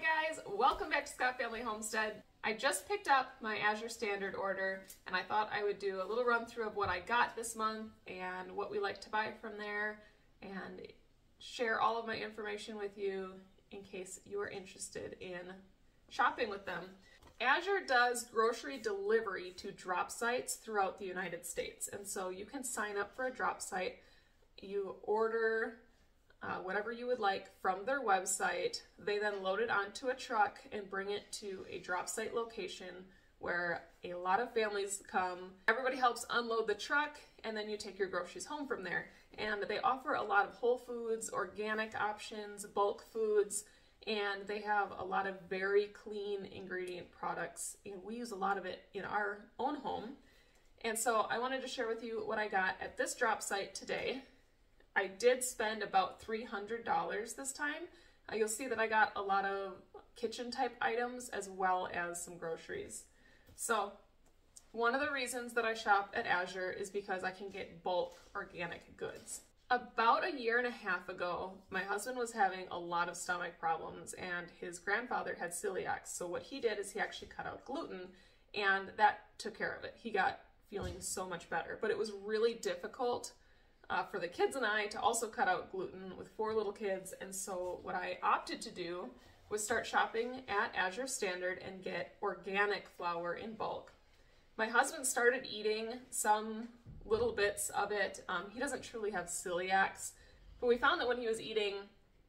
guys, welcome back to Scott Family Homestead. I just picked up my Azure Standard order and I thought I would do a little run through of what I got this month and what we like to buy from there and share all of my information with you in case you are interested in shopping with them. Azure does grocery delivery to drop sites throughout the United States, and so you can sign up for a drop site. You order whatever you would like from their website. They then load it onto a truck and bring it to a drop site location where a lot of families come. Everybody helps unload the truck and then you take your groceries home from there. And they offer a lot of whole foods, organic options, bulk foods, and they have a lot of very clean ingredient products. And we use a lot of it in our own home. And so I wanted to share with you what I got at this drop site today. I did spend about $300 this time. You'll see that I got a lot of kitchen type items as well as some groceries. So one of the reasons that I shop at Azure is because I can get bulk organic goods. About a year and a half ago, my husband was having a lot of stomach problems and his grandfather had celiac. So what he did is he actually cut out gluten and that took care of it. He got feeling so much better, but it was really difficult for the kids and I to also cut out gluten with 4 little kids. And so what I opted to do was start shopping at Azure Standard and get organic flour in bulk. My husband started eating some little bits of it. He doesn't truly have celiacs, but we found that when he was eating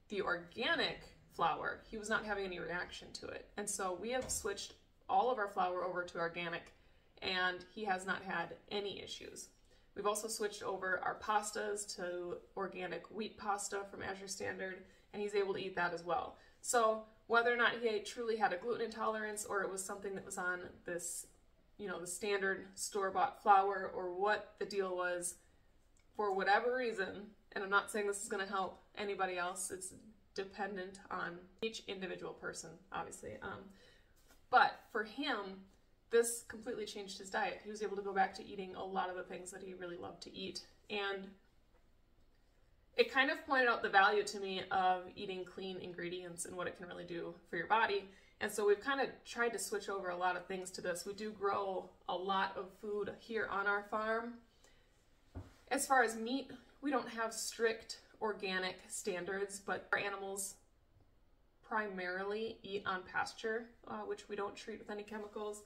the organic flour, he was not having any reaction to it. And so we have switched all of our flour over to organic and he has not had any issues. We've also switched over our pastas to organic wheat pasta from Azure Standard, and he's able to eat that as well. So whether or not he truly had a gluten intolerance or it was something that was on this, the standard store-bought flour or what the deal was, for whatever reason, and I'm not saying this is going to help anybody else, it's dependent on each individual person, obviously. But for him, this completely changed his diet. He was able to go back to eating a lot of the things that he really loved to eat. And it kind of pointed out the value to me of eating clean ingredients and what it can really do for your body. And so we've kind of tried to switch over a lot of things to this. We do grow a lot of food here on our farm. As far as meat, we don't have strict organic standards, but our animals primarily eat on pasture, which we don't treat with any chemicals.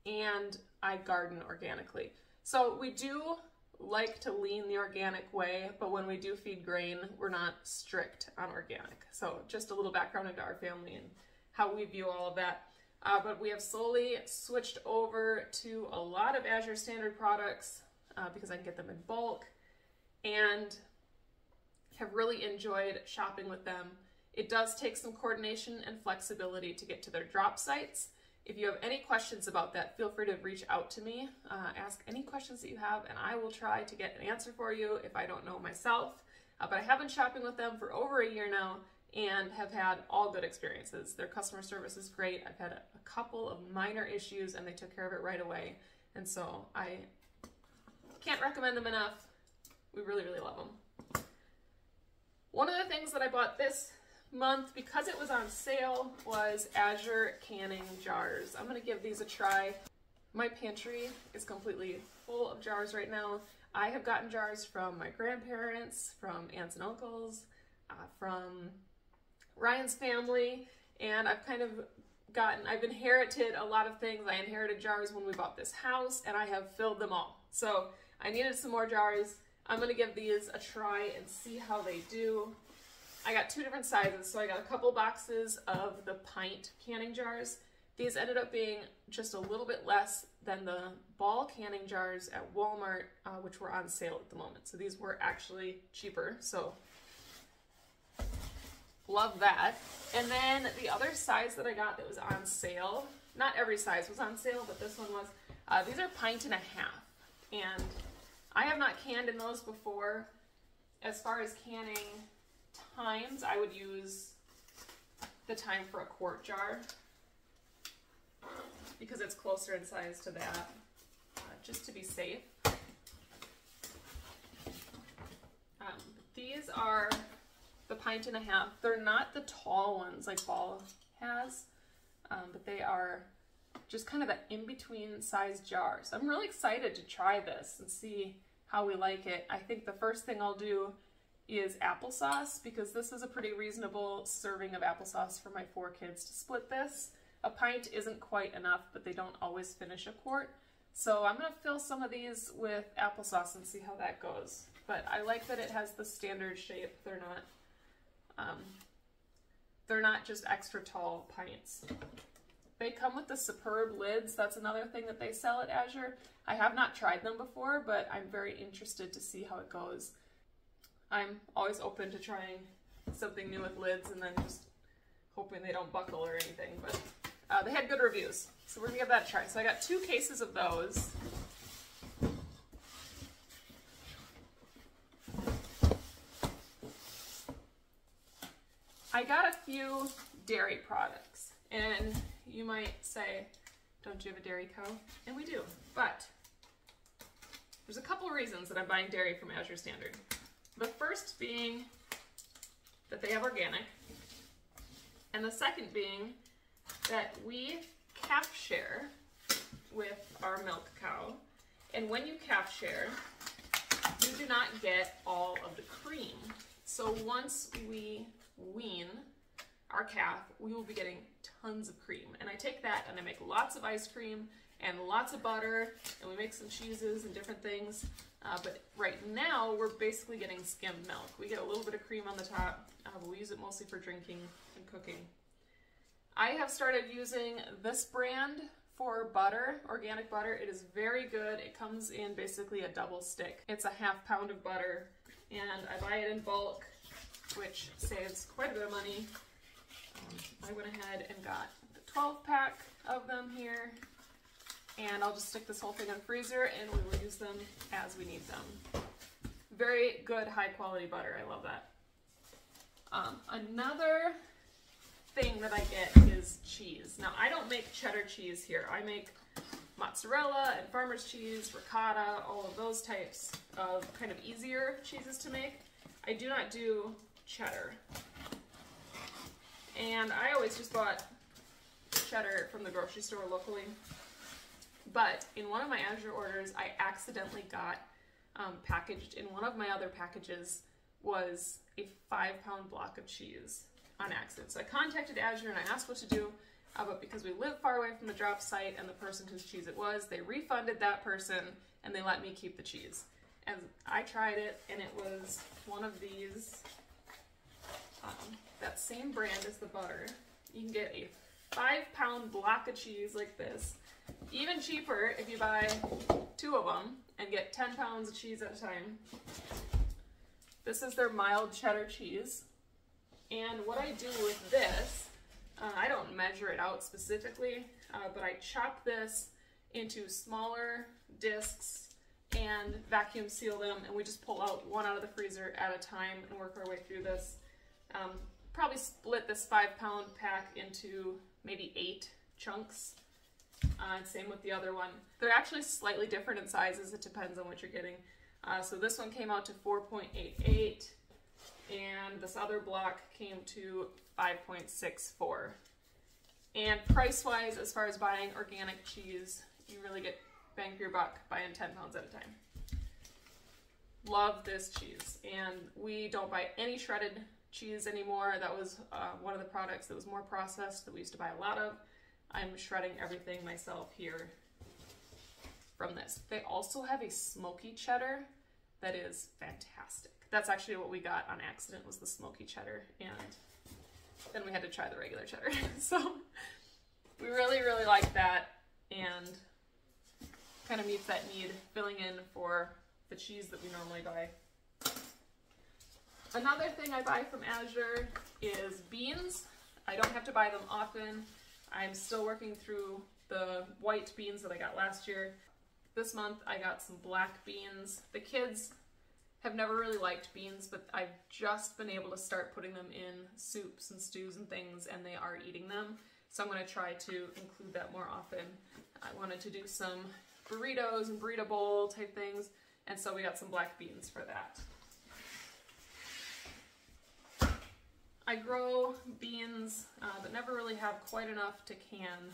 And I garden organically. So we do like to lean the organic way, but when we do feed grain, we're not strict on organic. So just a little background into our family and how we view all of that. But we have slowly switched over to a lot of Azure Standard products because I can get them in bulk and have really enjoyed shopping with them. It does take some coordination and flexibility to get to their drop sites. If you have any questions about that, feel free to reach out to me. Ask any questions that you have and I will try to get an answer for you if I don't know myself. But I have been shopping with them for over a year now and have had all good experiences. Their customer service is great. I've had a couple of minor issues and they took care of it right away. And so I can't recommend them enough. We really, really love them. One of the things that I bought this month, because it was on sale, was Azure canning jars. I'm gonna give these a try. My pantry is completely full of jars right now. I have gotten jars from my grandparents, from aunts and uncles, from Ryan's family, and I've inherited a lot of things. I inherited jars when we bought this house and I have filled them all. So I needed some more jars. I'm gonna give these a try and see how they do. I got 2 different sizes, so I got a couple boxes of the pint canning jars. These ended up being just a little bit less than the ball canning jars at Walmart, which were on sale at the moment. So these were actually cheaper, so love that. And then the other size that I got that was on sale, not every size was on sale, but this one was, these are 1.5 pints. And I have not canned in those before. As far as canning times, I would use the time for a quart jar because it's closer in size to that, just to be safe. These are the 1.5 pints. They're not the tall ones like Ball has, but they are just kind of that in-between size jar. So I'm really excited to try this and see how we like it. I think the first thing I'll do is applesauce, because this is a pretty reasonable serving of applesauce for my 4 kids to split this. A pint isn't quite enough, but they don't always finish a quart. So I'm gonna fill some of these with applesauce and see how that goes. But I like that it has the standard shape. They're not just extra tall pints. They come with the superb lids. That's another thing that they sell at Azure. I have not tried them before, but I'm very interested to see how it goes. I'm always open to trying something new with lids and then just hoping they don't buckle or anything, but they had good reviews. So we're gonna give that a try. So I got 2 cases of those. I got a few dairy products, and you might say, don't you have a dairy cow? And we do, but there's a couple of reasons that I'm buying dairy from Azure Standard. The first being that they have organic, and the second being that we calf share with our milk cow, and when you calf share, you do not get all of the cream. So once we wean our calf, we will be getting tons of cream. And I take that and I make lots of ice cream and lots of butter, and we make some cheeses and different things. But right now, we're basically getting skimmed milk. We get a little bit of cream on the top, but we use it mostly for drinking and cooking. I have started using this brand for butter, organic butter. It is very good. It comes in basically a double stick. It's a ½ pound of butter, and I buy it in bulk, which saves quite a bit of money. I went ahead and got the 12-pack of them here, and I'll just stick this whole thing in the freezer and we will use them as we need them. Very good, high-quality butter. I love that. Another thing that I get is cheese. Now, I don't make cheddar cheese here. I make mozzarella and farmer's cheese, ricotta, all of those types of kind of easier cheeses to make. I do not do cheddar. And I always just bought cheddar from the grocery store locally. But in one of my Azure orders, I accidentally got packaged in one of my other packages was a 5-pound block of cheese on accident. So I contacted Azure and I asked what to do, but because we live far away from the drop site and the person whose cheese it was, they refunded that person and they let me keep the cheese. And I tried it, and it was one of these, that same brand as the butter. You can get a 5-pound block of cheese like this. Even cheaper if you buy 2 of them and get 10 pounds of cheese at a time. This is their mild cheddar cheese. And what I do with this, I don't measure it out specifically, but I chop this into smaller discs and vacuum seal them, and we just pull out one out of the freezer at a time and work our way through this. Probably split this 5-pound pack into maybe 8 chunks. And same with the other one. They're actually slightly different in sizes. It depends on what you're getting. So this one came out to 4.88, and this other block came to 5.64. And price-wise, as far as buying organic cheese, you really get bang for your buck buying 10 pounds at a time. Love this cheese. And we don't buy any shredded cheese anymore. That was one of the products that was more processed that we used to buy a lot of. I'm shredding everything myself here from this. They also have a smoky cheddar that is fantastic. That's actually what we got on accident, was the smoky cheddar, and then we had to try the regular cheddar. So we really, really like that, and kind of meets that need, filling in for the cheese that we normally buy. Another thing I buy from Azure is beans. I don't have to buy them often. I'm still working through the white beans that I got last year. This month I got some black beans. The kids have never really liked beans, but I've just been able to start putting them in soups and stews and things, and they are eating them. So I'm going to try to include that more often. I wanted to do some burritos and burrito bowl type things, and so we got some black beans for that. I grow beans, but never really have quite enough to can.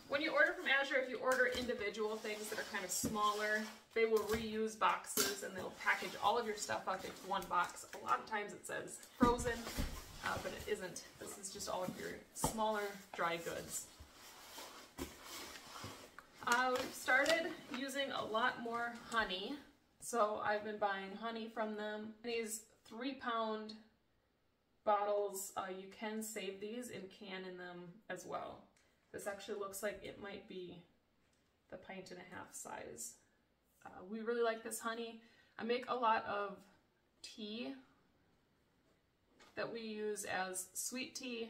When you order from Azure, if you order individual things that are kind of smaller, they will reuse boxes and they'll package all of your stuff up into one box. A lot of times it says frozen, but it isn't. This is just all of your smaller dry goods. We've started using a lot more honey, so I've been buying honey from them. These 3-pound bottles, you can save these and can in them as well. This actually looks like it might be the 1.5 pint size. We really like this honey. I make a lot of tea that we use as sweet tea.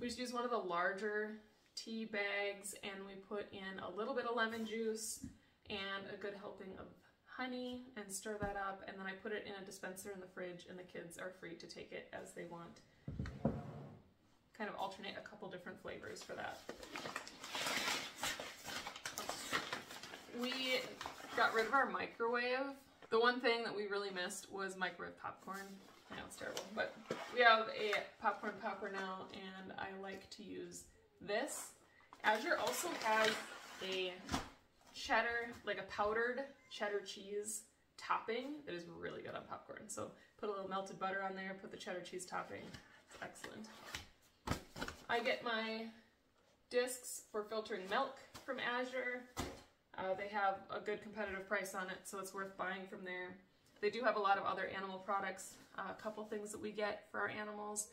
We just use one of the larger tea bags and we put in a little bit of lemon juice and a good helping of honey and stir that up, and then I put it in a dispenser in the fridge and the kids are free to take it as they want. Kind of alternate a couple different flavors for that. We got rid of our microwave. The one thing that we really missed was microwave popcorn. I know it's terrible, but we have a popcorn popper now and I like to use this. Azure also has a cheddar, like a powdered cheddar cheese topping that is really good on popcorn. So put a little melted butter on there, put the cheddar cheese topping. It's excellent. I get my discs for filtering milk from Azure. They have a good competitive price on it, so it's worth buying from there. They do have a lot of other animal products. A couple things that we get for our animals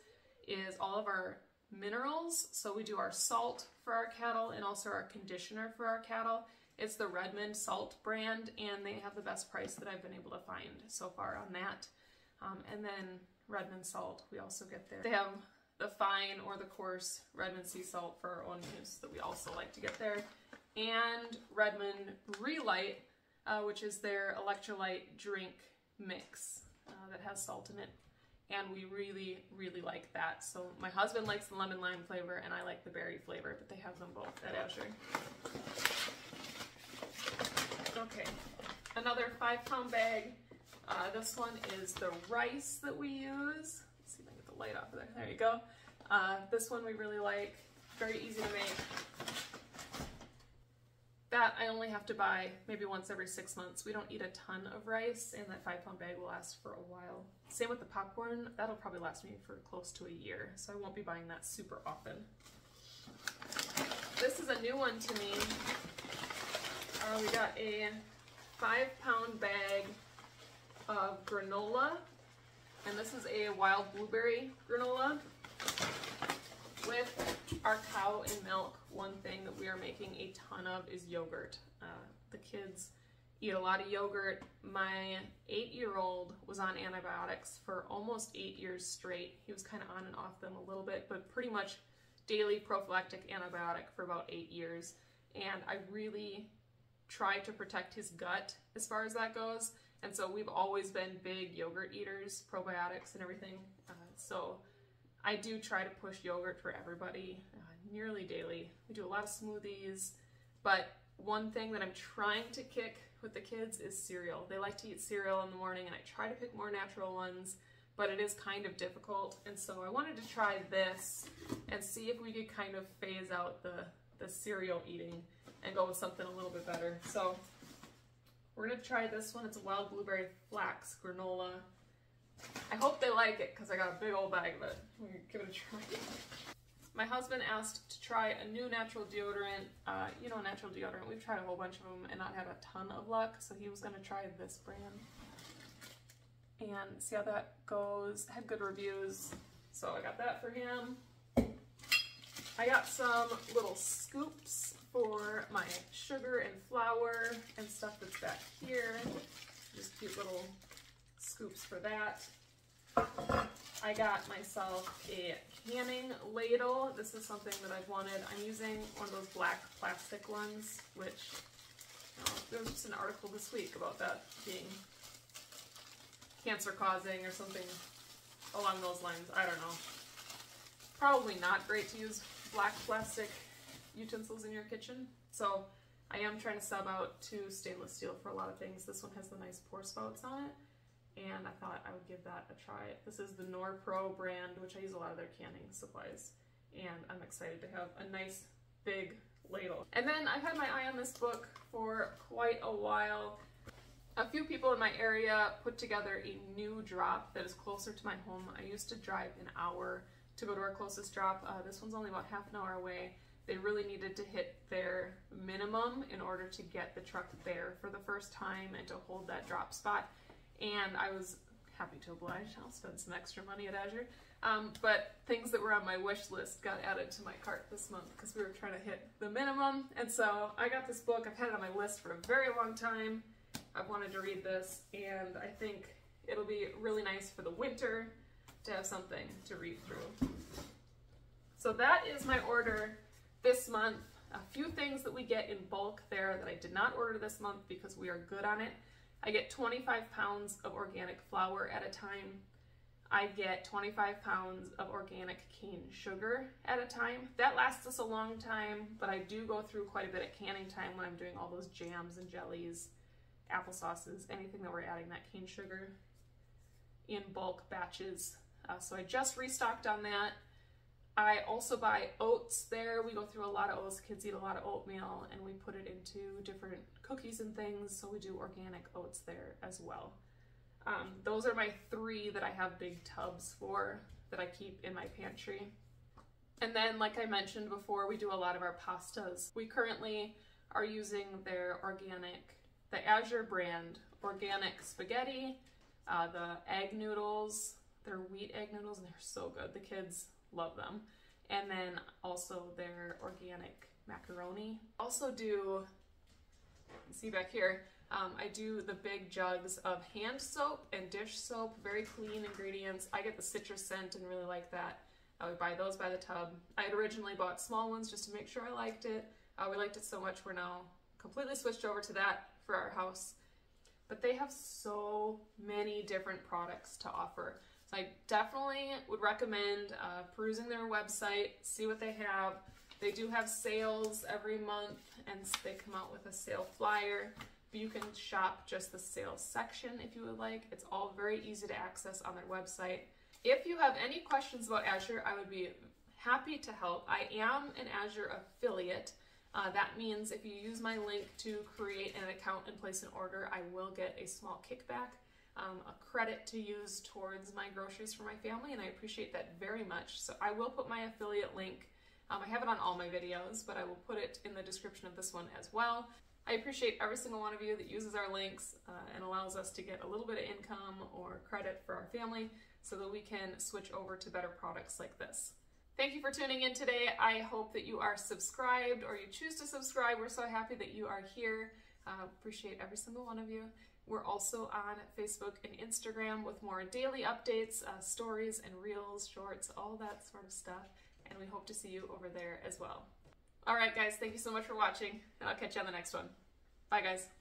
is all of our minerals. So we do our salt for our cattle and also our conditioner for our cattle. It's the Redmond salt brand and they have the best price that I've been able to find so far on that. And then Redmond salt we also get there. They have the fine or the coarse Redmond sea salt for our own use that we also like to get there. And Redmond Relight, which is their electrolyte drink mix that has salt in it. And we really, really like that. So my husband likes the lemon lime flavor and I like the berry flavor, but they have them both at Azure. Okay, another 5-pound bag. This one is the rice that we use. Let's see if I can get the light off of there. There you go. This one we really like. Very easy to make. That I only have to buy maybe once every 6 months. We don't eat a ton of rice and that 5-pound bag will last for a while. Same with the popcorn. That'll probably last me for close to a year, so I won't be buying that super often. This is a new one to me. We got a 5-pound bag of granola, and this is a wild blueberry granola. With our cow and milk, one thing that we are making a ton of is yogurt. The kids eat a lot of yogurt. My 8-year-old was on antibiotics for almost 8 years straight. He was kind of on and off them a little bit, but pretty much daily prophylactic antibiotic for about 8 years. And I really try to protect his gut as far as that goes. And so we've always been big yogurt eaters, probiotics and everything. So I do try to push yogurt for everybody nearly daily. We do a lot of smoothies, but one thing that I'm trying to kick with the kids is cereal. They like to eat cereal in the morning and I try to pick more natural ones, but it is kind of difficult. And so I wanted to try this and see if we could kind of phase out the cereal eating and go with something a little bit better. So we're gonna try this one. It's a wild blueberry flax granola. I hope they like it because I got a big old bag of it. We're gonna give it a try. My husband asked to try a new natural deodorant. You know, natural deodorant, we've tried a whole bunch of them and not had a ton of luck, so he was gonna try this brand and see how that goes. Had good reviews, so I got that for him. I got some little scoops for my sugar and flour and stuff that's back here. Just cute little scoops for that. I got myself a canning ladle. This is something that I've wanted. I'm using one of those black plastic ones, which there was just an article this week about that being cancer causing or something along those lines. I don't know. Probably not great to use black plastic utensils in your kitchen. So I am trying to sub out to stainless steel for a lot of things. This one has the nice pour spouts on it. and I thought I would give that a try. This is the NorPro brand, which I use a lot of their canning supplies, and I'm excited to have a nice big ladle. And then I've had my eye on this book for quite a while. A few people in my area put together a new drop that is closer to my home. I used to drive an hour to go to our closest drop. This one's only about half an hour away. They really needed to hit their minimum in order to get the truck there for the first time and to hold that drop spot. And I was happy to oblige. I'll spend some extra money at Azure. But things that were on my wish list got added to my cart this month because we were trying to hit the minimum. And so I got this book. I've had it on my list for a very long time. I've wanted to read this, and I think it'll be really nice for the winter to have something to read through. So that is my order this month. A few things that we get in bulk there that I did not order this month because we are good on it. I get 25 pounds of organic flour at a time. I get 25 pounds of organic cane sugar at a time. That lasts us a long time, but I do go through quite a bit of canning time when I'm doing all those jams and jellies, applesauces, anything that we're adding that cane sugar in bulk batches. So I just restocked on that. I also buy oats there. We go through a lot of oats. Kids eat a lot of oatmeal, and we put it into different cookies and things, so we do organic oats there as well. Those are my three that I have big tubs for that I keep in my pantry. And then, like I mentioned before, we do a lot of our pastas. We currently are using their organic, the Azure brand organic spaghetti, the egg noodles. They're wheat egg noodles, and they're so good. The kids love them. And then also their organic macaroni. Also do, you can see back here, I do the big jugs of hand soap and dish soap, very clean ingredients. I get the citrus scent and really like that. I would buy those by the tub. I had originally bought small ones just to make sure I liked it. We liked it so much we're now completely switched over to that for our house. But they have so many different products to offer. So I definitely would recommend perusing their website, see what they have. They do have sales every month, and they come out with a sale flyer. But you can shop just the sales section if you would like. It's all very easy to access on their website. If you have any questions about Azure, I would be happy to help. I am an Azure affiliate. That means if you use my link to create an account and place an order, I will get a small kickback, a credit to use towards my groceries for my family, and I appreciate that very much. So I will put my affiliate link. I have it on all my videos, but I will put it in the description of this one as well. I appreciate every single one of you that uses our links and allows us to get a little bit of income or credit for our family so that we can switch over to better products like this. Thank you for tuning in today. I hope that you are subscribed or you choose to subscribe. We're so happy that you are here. Appreciate every single one of you. We're also on Facebook and Instagram with more daily updates, stories and reels, shorts, all that sort of stuff. And we hope to see you over there as well. All right, guys, thank you so much for watching, and I'll catch you on the next one. Bye, guys.